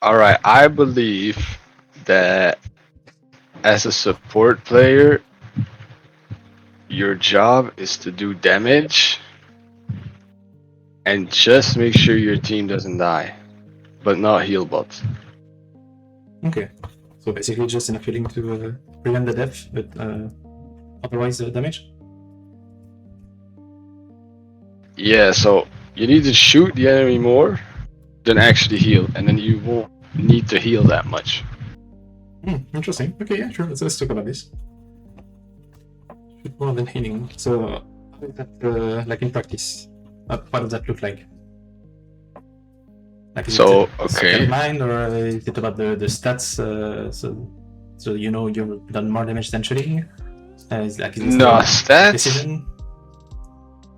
All right, I believe that as a support player, your job is to do damage and just make sure your team doesn't die, but not heal bots. Okay. So basically just enough healing to prevent the death, but otherwise damage? Yeah, so you need to shoot the enemy more than actually heal, and then you won't need to heal that much. Interesting. Okay, yeah, sure. Let's talk about this. Shoot more than healing. So how is that like in practice? What does that look like? Like, is So, it okay. mind, or is it about the stats? So you know you've done more damage than shooting? Is it No, stats. precision?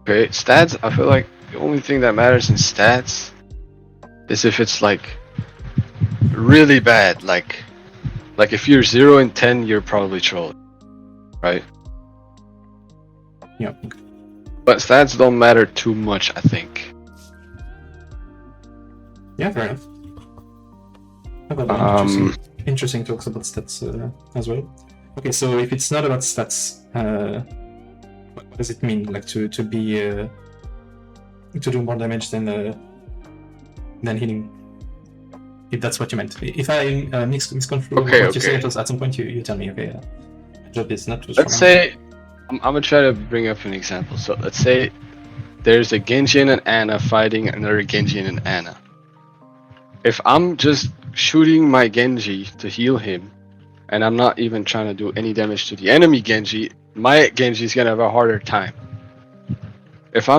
Okay, stats. I feel like the only thing that matters in stats is if it's like really bad. Like if you're 0 and 10, you're probably trolling, right? Yeah. But stats don't matter too much, I think. Yeah, fair enough. Interesting talks about stats as well. Okay, so if it's not about stats, what does it mean? Like to be to do more damage than healing? If that's what you meant. If I misconstrue what you said, at some point you tell me. Okay, job is not too strong. Let's say I'm gonna try to bring up an example. So let's say there's a Genji and an Ana fighting another Genji and an Ana. If I'm just shooting my Genji to heal him, and I'm not even trying to do any damage to the enemy Genji, my Genji is gonna have a harder time. If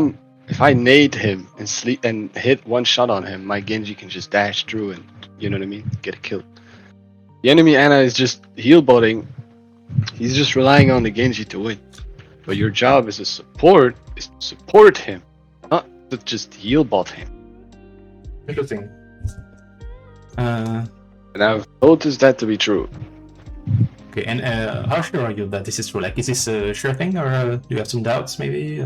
I nade him and hit one shot on him, my Genji can just dash through and, you know what I mean, get a kill. The enemy Ana is just heal botting. He's just relying on the Genji to win. But your job as a support is to support him, not to just heal bot him. Interesting. And I've noticed that to be true. Okay, and how sure are you that this is true? Like, is this a sure thing, or do you have some doubts maybe?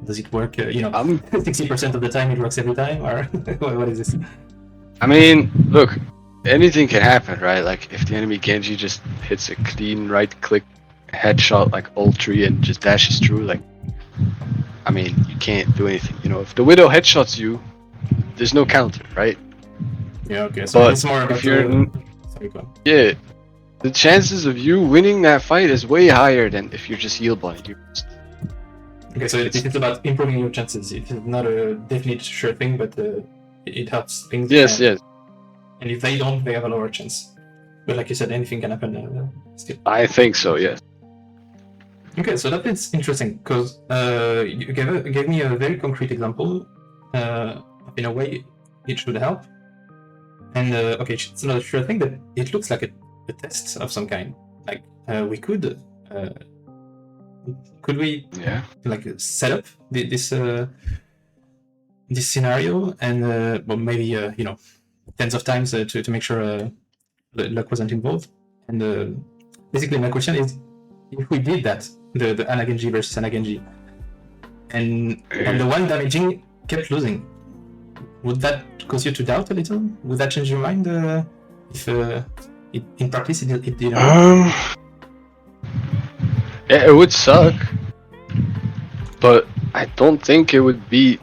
Does it work, 60% of the time it works every time, or what is this? I mean, look, anything can happen, right? Like, if the enemy Genji just hits a clean right-click headshot, like ult-3, and just dashes through, like, I mean, you can't do anything, If the Widow headshots you, there's no counter, right? Yeah, okay, so but it's more about... Yeah, the chances of you winning that fight is way higher than if you're just heal botting. Okay, so it's about improving your chances. It's not a definite sure thing, but it helps things. Yes. And if they don't, they have a lower chance. But like you said, anything can happen still. I think so, yes. Okay, so that is interesting, because you gave me a very concrete example. In a way, it should help. And okay, it's not a sure thing, but it looks like a test of some kind. Like we could we like set up this scenario and well, maybe tens of times to make sure luck wasn't involved. And basically my question is, if we did that, the Ana Genji versus Ana Genji, and the one damaging kept losing, would that cause you to doubt a little? Would that change your mind if in practice it didn't work? Yeah, it would suck, but I don't think it would be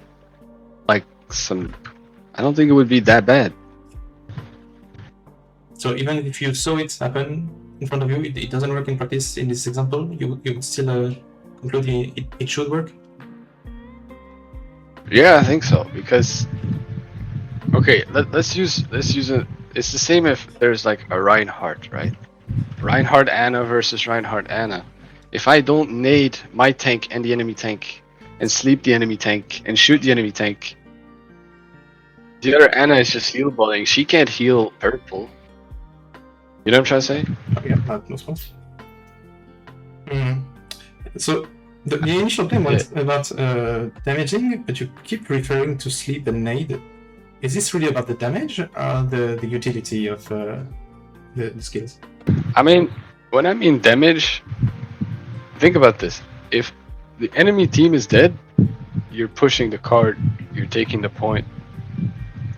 I don't think it would be that bad. So even if you saw it happen in front of you, it doesn't work in practice in this example, you would still conclude it should work? Yeah, I think so, because okay, let's use it. It's the same if there's like a Reinhardt, right? Reinhardt Ana versus Reinhardt Ana. If I don't nade my tank and the enemy tank, and sleep the enemy tank, and shoot the enemy tank, the other Ana is just heal botting. She can't heal Purple. You know what I'm trying to say? Yeah, that makes sense. So the initial thing was about damaging, but you keep referring to sleep and nade. Is this really about the damage or the utility of the skills? I mean, when I mean damage, think about this. If the enemy team is dead, you're pushing the card, you're taking the point,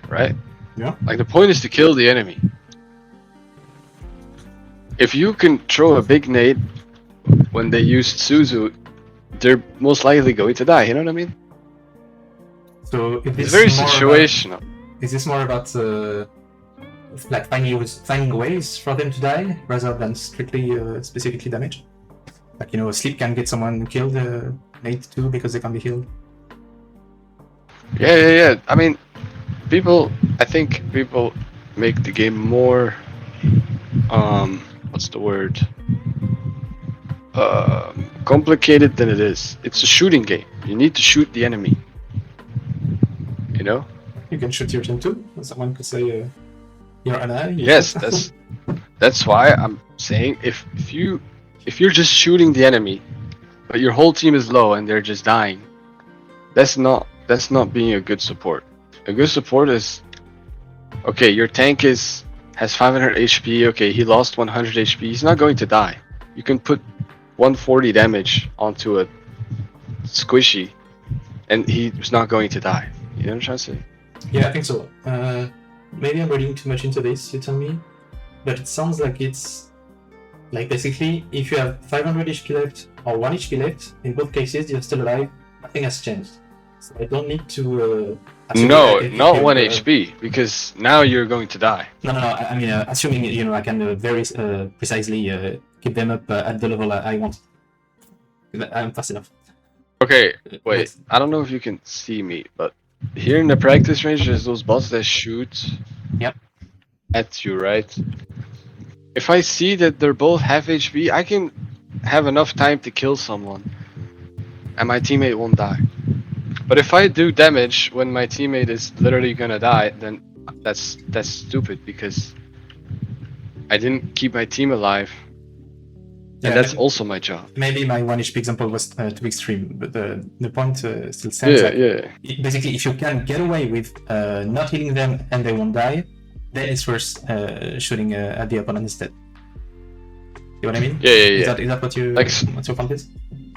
right? Yeah. Like the point is to kill the enemy. If you can throw a big nade when they use Suzu, they're most likely going to die. You know what I mean? So if It's this very more situational. is this more about like finding ways for them to die rather than strictly specifically damage? Like, you know, a sleep can get someone killed, nade too, because they can be healed. Yeah. I mean, I think people make the game more, what's the word? Complicated than it is. It's a shooting game. You need to shoot the enemy. You know? You can shoot your team too. Someone could say, you're an ally. Yes, that's why I'm saying if you're just shooting the enemy, but your whole team is low and they're just dying, that's not being a good support. A good support is, okay, your tank has 500 HP. Okay, he lost 100 HP. He's not going to die. You can put 140 damage onto a squishy, and he's not going to die. You know what I'm trying to say? Yeah, I think so. Maybe I'm reading too much into this, you tell me. But it sounds like it's like basically if you have 500 HP left or 1 HP left, in both cases you're still alive, nothing has changed. So I don't need to. No, not 1 HP, because now you're going to die. No. I mean, assuming, you know, I can very precisely keep them up at the level I want. I'm fast enough. Okay, wait. I don't know if you can see me, but here in the practice range, there's those bots that shoot at you, right? If I see that they're both half HP, I can have enough time to kill someone, and my teammate won't die. But if I do damage when my teammate is literally gonna die, then that's stupid, because I didn't keep my team alive. And that's also my job. Maybe my 1 HP example was too extreme, but the point still stands. Basically, if you can get away with not hitting them and they won't die, then it's worth shooting at the opponent instead. You know what I mean? Yeah. Is that what you what's your point is?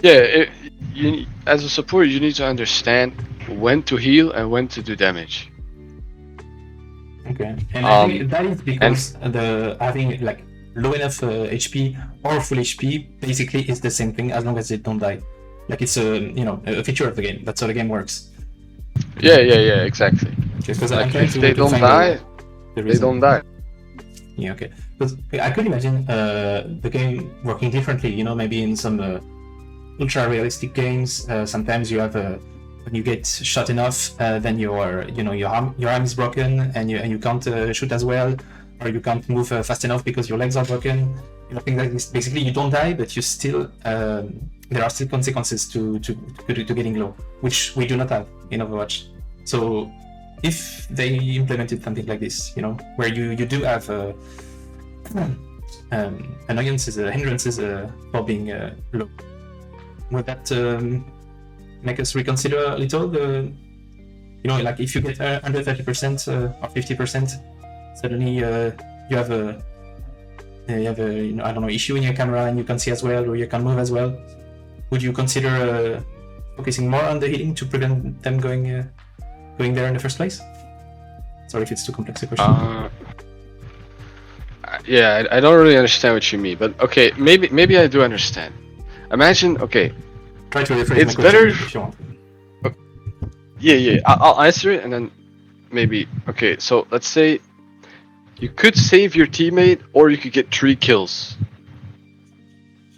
Yeah, you as a support, you need to understand when to heal and when to do damage. Okay, and I think that is because having like low enough HP or full HP basically is the same thing as long as they don't die. Like it's a feature of the game. That's how the game works. Yeah, exactly. Because like if they don't die, they don't die. Yeah, okay. Because I could imagine the game working differently. You know, maybe in some ultra realistic games, sometimes you have when you get shot enough, then your arm is broken and you can't shoot as well, or you can't move fast enough because your legs are broken. You know, things like this. Basically, you don't die, but you still there are still consequences to getting low, which we do not have in Overwatch. So if they implemented something like this, you know, where you do have annoyances, hindrances for being low, would that make us reconsider a little the, you know, like if you get under 30% or 50%, suddenly you have a you know, I don't know, issue in your camera and you can see as well, or you can move as well. Would you consider focusing more on the healing to prevent them going there in the first place? Sorry if it's too complex a question. Yeah, I don't really understand what you mean, but okay, maybe I do understand. Imagine, okay, try to rephrase it's my better if you want. Yeah, I'll answer it and then maybe. Okay, so let's say you could save your teammate or you could get 3 kills.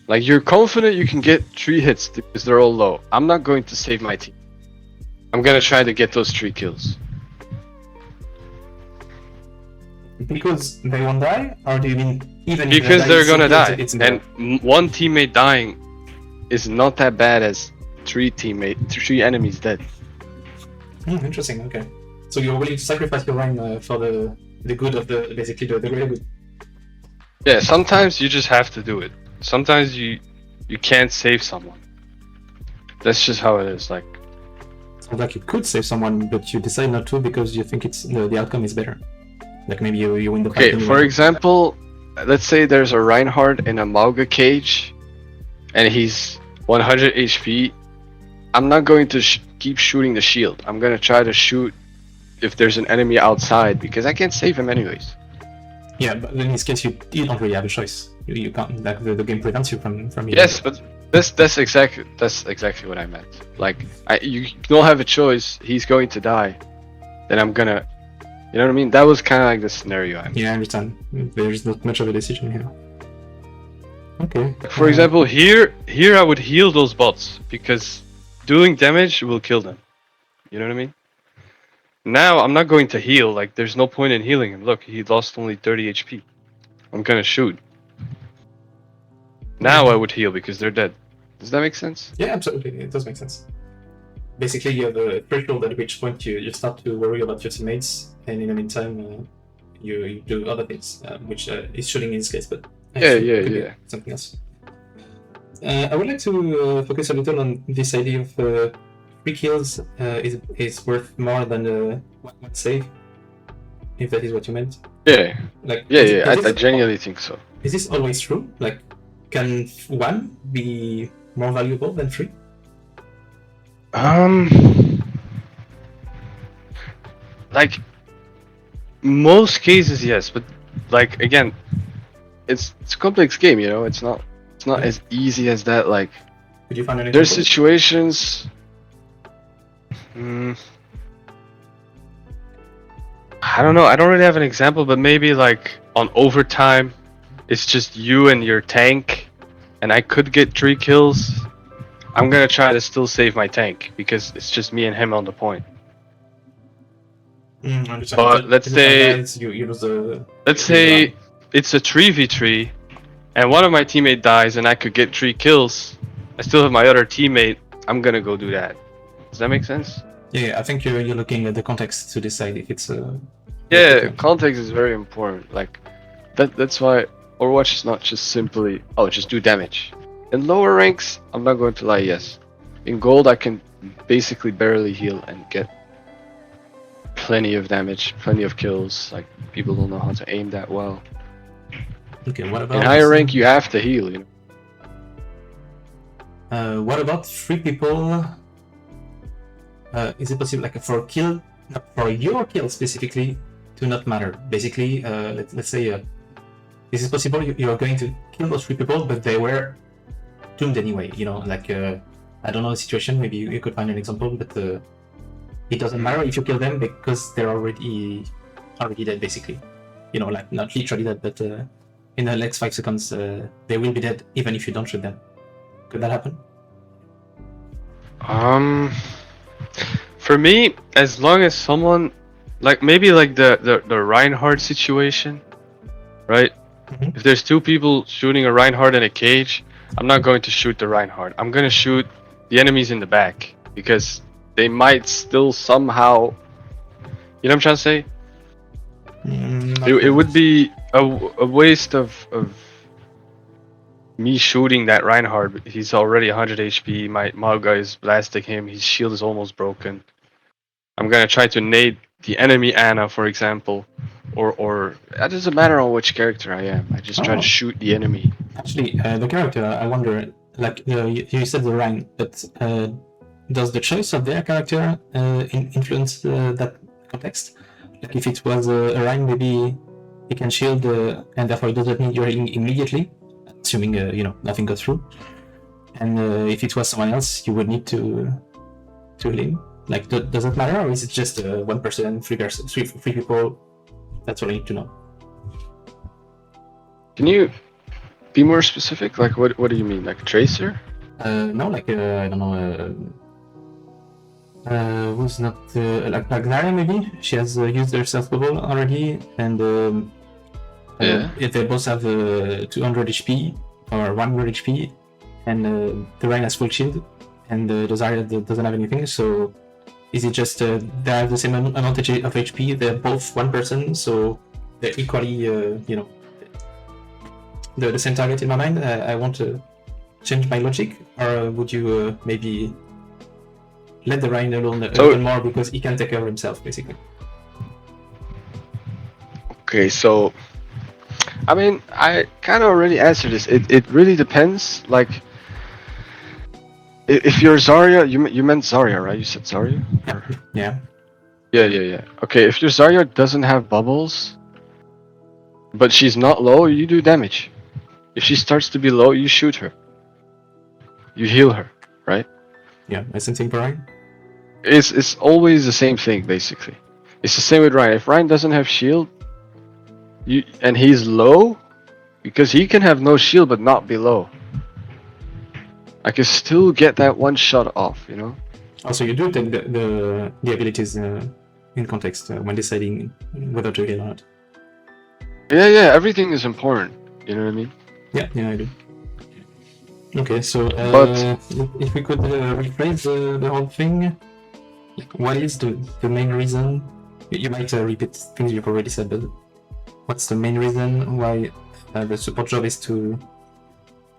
Like, you're confident you can get 3 hits because they're all low. I'm not going to save my team. I'm gonna try to get those 3 kills. Because they won't die, or do you mean even because if they're gonna die? It's and one teammate dying is not that bad as 3 enemies dead. Interesting. Okay, so you're willing to sacrifice your line for the good of basically the greater good. Yeah, sometimes you just have to do it. Sometimes you can't save someone. That's just how it is. Like, sounds like you could save someone, but you decide not to because you think it's the outcome is better. Like maybe you win the fight. Okay, for example, let's say there's a Reinhardt in a Mauga cage, and he's 100 HP. I'm not going to keep shooting the shield. I'm gonna try to shoot if there's an enemy outside, because I can't save him anyways. Yeah, but in this case, you don't really have a choice. You can't, like, the game prevents you from Yes, but that's exactly what I meant. Like, you don't have a choice. He's going to die. Then I'm gonna, you know what I mean? That was kind of like the scenario I mean. Yeah, I understand. There's not much of a decision here. Okay. For example, here I would heal those bots because doing damage will kill them. You know what I mean? Now I'm not going to heal. Like, there's no point in healing him. Look, he lost only 30 HP. I'm gonna shoot. Now I would heal because they're dead. Does that make sense? Yeah, absolutely. It does make sense. Basically, you have a threshold at which point you start to worry about your teammates, and in the meantime, you do other things, which is shooting in this case, but Yeah. something else. I would like to focus a little on this idea of 3 kills is worth more than one save, if that is what you meant. Yeah. Like, I genuinely think so. Is this always true? Like, can 1 be more valuable than 3? Like, most cases, yes, but like, again, it's a complex game, you know. It's not as easy as that. Like, Could you find an there's example? situations. I don't know. I don't really have an example, but maybe like on overtime, it's just you and your tank, and I could get 3 kills. I'm gonna try to still save my tank because it's just me and him on the point. I understand. But let's say you lose the. Let's say it's a 3v3, and one of my teammate dies, and I could get 3 kills. I still have my other teammate. I'm gonna go do that. Does that make sense? Yeah, I think you're looking at the context to decide if it's a. Yeah, context is very important. Like, that's why Overwatch is not just simply just do damage. In lower ranks, I'm not going to lie, yes. In gold, I can basically barely heal and get plenty of damage, plenty of kills. Like, people don't know how to aim that well. Okay, what about In higher rank, you have to heal, you know. What about 3 people? Is it possible, like, for your kill specifically, to not matter? Basically, let's say this is possible. You are going to kill those 3 people, but they were doomed anyway. You know, like, I don't know the situation. Maybe you could find an example, but it doesn't matter if you kill them because they're already dead, basically. You know, like, not literally dead, but in the next 5 seconds, they will be dead even if you don't shoot them. Could that happen? For me, as long as someone, like, maybe like the Reinhardt situation, right? Mhm. If there's 2 people shooting a Reinhardt in a cage, I'm not going to shoot the Reinhardt. I'm gonna shoot the enemies in the back because they might still somehow, you know what I'm trying to say? It would be a waste of me shooting that Reinhardt. He's already 100 HP. My Mauga is blasting him. His shield is almost broken. I'm gonna try to nade the enemy Ana, for example, or it doesn't matter on which character I am. I just try to shoot the enemy. Actually, the character, I wonder, like, you said the Rhine, but does the choice of their character influence that context? Like, if it was a Rhine, maybe he can shield, and therefore it doesn't need your healing immediately, assuming nothing goes through. And if it was someone else, you would need to heal him. Like, does it matter, or is it just 1 person, 3 people? That's all I need to know. Can you be more specific? Like, what do you mean? Like Tracer? No, like, I don't know. Who's not like Zarya, maybe? She has used her self bubble already, and if they both have 200 HP or 100 HP, and the Rhine has full shield, and the Zarya doesn't have anything, so is it just they have the same amount of HP? They're both 1 person, so they're equally, the same target in my mind. I want to change my logic, or would you maybe let the Rhine alone a little more because he can take care of himself, basically? Okay, so I mean, I kind of already answered this. It really depends. Like, if you're Zarya, you meant Zarya, right? You said Zarya? Yeah. Yeah. Okay, if your Zarya doesn't have bubbles, but she's not low, you do damage. If she starts to be low, you shoot her. You heal her, right? Yeah, I same thing for Ryan. It's always the same thing basically. It's the same with Ryan. If Ryan doesn't have shield, and he's low, because he can have no shield but not be low. I can still get that one shot off, you know? Also, you do take the abilities in context when deciding whether to heal or not. Yeah, everything is important. You know what I mean? Yeah, I do. Okay, so But- if we could rephrase the whole thing, what is the main reason? You might repeat things you've already said, but what's the main reason why the support job is to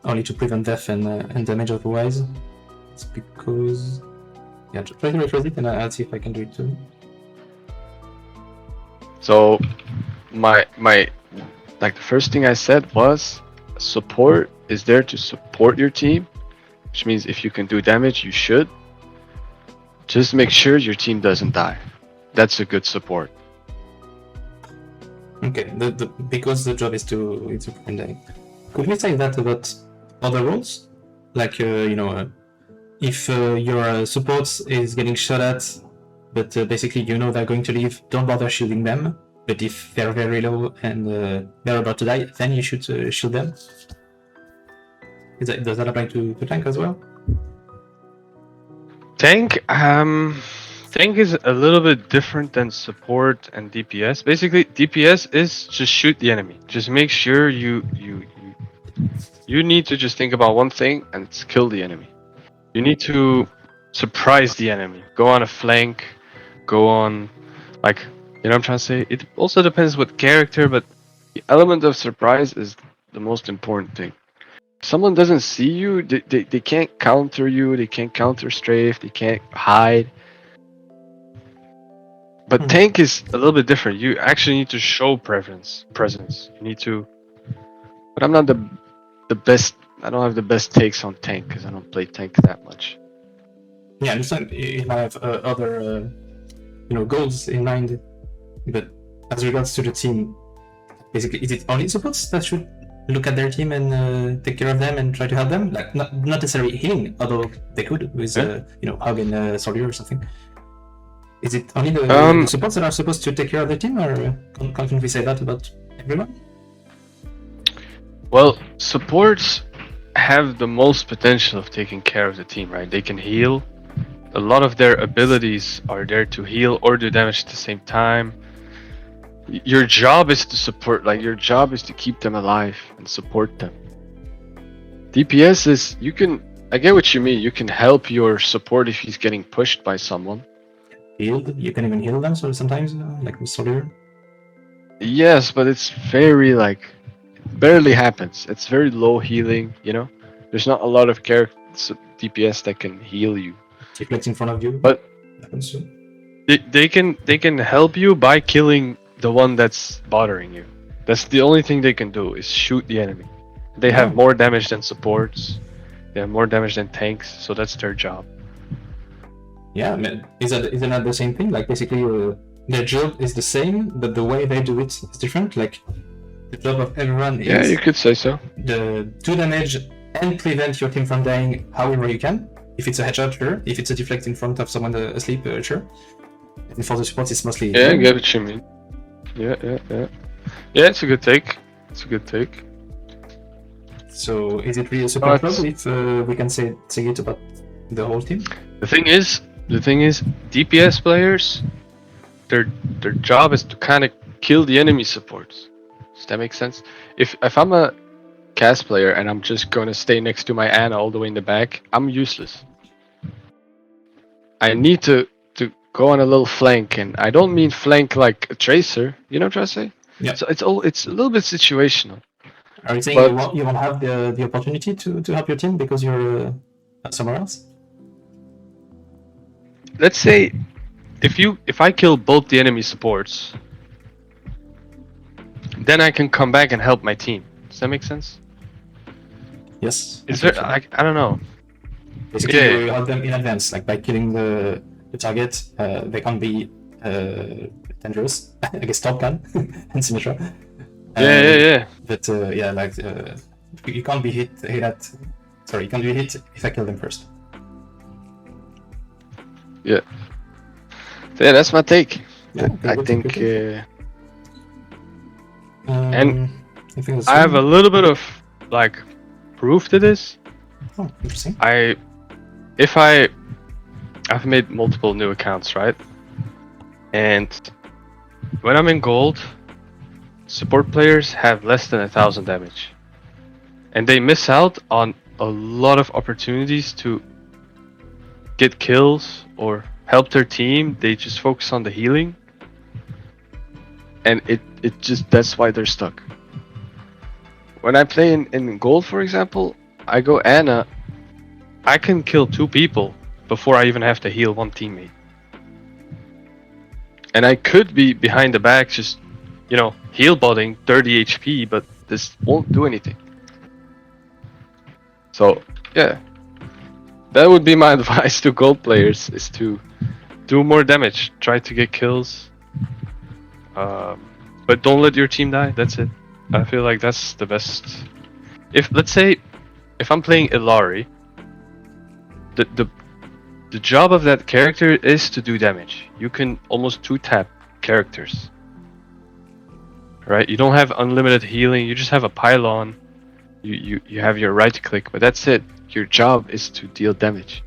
only to prevent death and damage otherwise? It's because try to rephrase it and I'll see if I can do it too. So, my like the first thing I said was support is there to support your team, which means if you can do damage, you should. Just make sure your team doesn't die. That's a good support. Okay, because the job is to prevent dying. Could we say that about other roles? Like if your support is getting shot at, but basically you know they're going to leave, don't bother shielding them. But if they're very low and they're about to die, then you should shield them. Does that apply to tank as well? Tank is a little bit different than support and DPS. Basically, DPS is just shoot the enemy. Just make sure you need to just think about one thing, and it's kill the enemy. You need to surprise the enemy. Go on a flank. Go on, like, you know what I'm trying to say? It also depends what character, but the element of surprise is the most important thing. If someone doesn't see you, they can't counter you, they can't counter strafe, they can't hide. But tank is a little bit different. You actually need to show presence. You need to. But I'm not the best. I don't have the best takes on tank because I don't play tank that much. Yeah, I understand you have other goals in mind, but as regards to the team, basically, is it only supports that should look at their team and take care of them and try to help them? Like not necessarily healing, although they could with Hug and Soldier or something. Is it only the supports that are supposed to take care of the team, or can't we say that about everyone? Well, supports have the most potential of taking care of the team, right? They can heal. A lot of their abilities are there to heal or do damage at the same time. Your job is to support, like your job is to keep them alive and support them. DPS is, I get what you mean, you can help your support if he's getting pushed by someone. Healed? You can even heal them, so sometimes, like with Soldier? Yes, but it's very, barely happens. It's very low healing, you know? There's not a lot of DPS that can heal you. Deflects in front of you? But happens too. They can help you by killing the one that's bothering you. That's the only thing they can do, is shoot the enemy. They have more damage than supports. They have more damage than tanks, so that's their job. Yeah, is it not the same thing? Like basically, their job is the same, but the way they do it is different. Like the job of everyone is. Yeah, you could say so. Do damage and prevent your team from dying however you can. If it's a headshot, sure. If it's a deflect in front of someone asleep, sure. And for the supports, it's mostly. Yeah, I get what you mean. Yeah. Yeah, it's a good take. So, is it really a support job if we can say it about the whole team? The thing is, DPS players, their job is to kind of kill the enemy supports. Does that make sense? If I'm a cast player and I'm just gonna stay next to my Ana all the way in the back, I'm useless. I need to go on a little flank, and I don't mean flank like a tracer. You know what I'm trying to say? Yeah. So it's a little bit situational. Are you saying you won't have the opportunity to help your team because you're somewhere else? Let's say if I kill both the enemy supports, then I can come back and help my team. Does that make sense? Yes. Is there? I don't know. Basically, you help them in advance, like by killing the target. They can't be dangerous. I guess Top Gun and Symmetra. Yeah. But yeah, like you can't be hit at. Sorry, you can't be hit if I kill them first. Yeah. So yeah, that's my take. Yeah, I think, and I think that's I have a little bit of like proof to this. Oh, interesting. I've made multiple new accounts, right? And when I'm in gold, support players have less than 1,000 damage, and they miss out on a lot of opportunities to get kills or help their team. They just focus on the healing, and it just, that's why they're stuck. When I play in gold, for example, I go Ana, I can kill 2 people before I even have to heal 1 teammate. And I could be behind the back just, heal botting 30 HP, but this won't do anything. So, yeah. That would be my advice to gold players, is to do more damage. Try to get kills. But don't let your team die, that's it. I feel like that's the best. Let's say, if I'm playing Illari, the job of that character is to do damage. You can almost 2-tap characters. Right? You don't have unlimited healing, you just have a pylon. You have your right click, but that's it. Your job is to deal damage.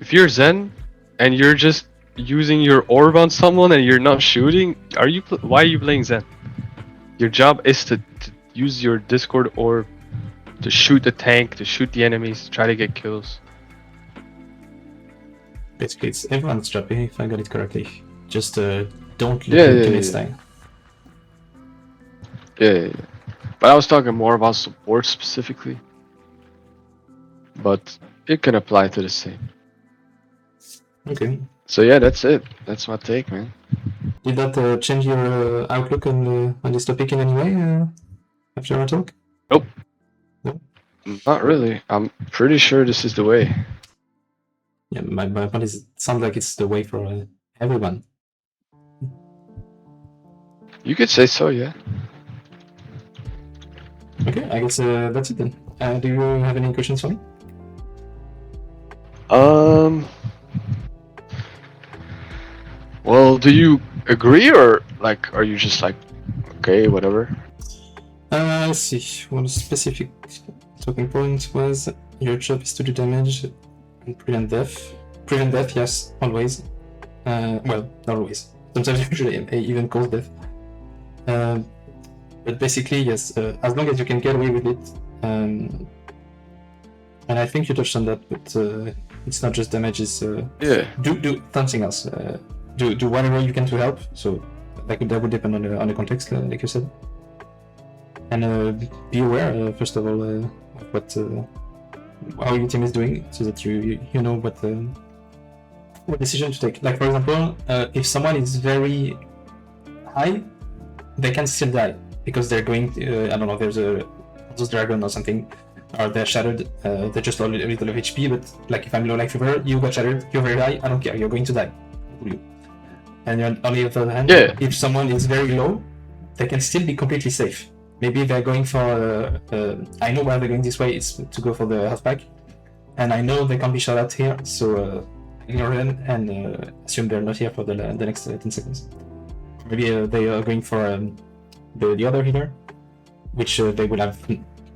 If you're Zen and you're just using your orb on someone and you're not shooting, why are you playing Zen? Your job is to use your Discord orb to shoot the tank, to shoot the enemies, try to get kills. Basically, it's everyone's job, if I got it correctly. Just don't let your teammates die. Yeah. But I was talking more about support specifically. But it can apply to the same. Okay. So yeah, that's it. That's my take, man. Did that change your outlook on this topic in any way after our talk? Nope. No? Not really. I'm pretty sure this is the way. Yeah, my point is, it sounds like it's the way for everyone. You could say so, yeah. Okay, I guess that's it then. Do you have any questions for me? Well, do you agree, or like, are you just like, okay, whatever? Let's see. One specific talking point was your job is to do damage and prevent death. Prevent death, yes, always. Well, not always. Sometimes usually even cause death. But basically, yes, as long as you can get away with it. And I think you touched on that, but it's not just damage, it's do something else. Do whatever you can to help. So that would depend on the context, like you said. And be aware, first of all, of what how your team is doing, so that you know what decision to take. Like, for example, if someone is very high, they can still die because they're going I don't know, there's a those dragon or something, or they're shattered, they're just a little of HP, but like if I'm low life fever, you got shattered, you're very high, I don't care, you're going to die. And on the other hand, if someone is very low, they can still be completely safe. Maybe they're going for I know why they're going this way, it's to go for the health pack, and I know they can't be shot at here, so ignore them and assume they're not here for the next 10 seconds. Maybe they are going for the other healer, which they will have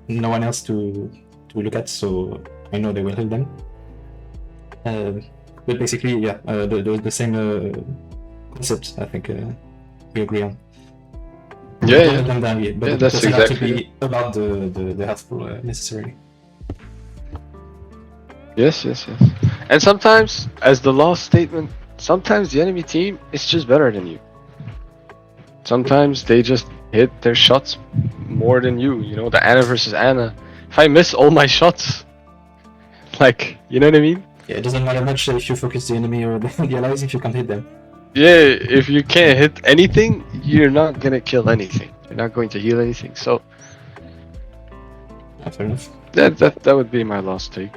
no one else to look at, so I know they will help them. But basically, yeah, the same concept, I think we agree on. Yeah. But that's it doesn't have to exactly be about the helpful necessarily. Yes. And sometimes, as the last statement, sometimes the enemy team is just better than you. Sometimes they just hit their shots more than you. You know, the Ana versus Ana. If I miss all my shots, like, you know what I mean? Yeah, it doesn't matter much if you focus the enemy or the allies if you can't hit them. Yeah, if you can't hit anything, you're not gonna kill anything. You're not going to heal anything. So yeah, fair enough. that would be my last take.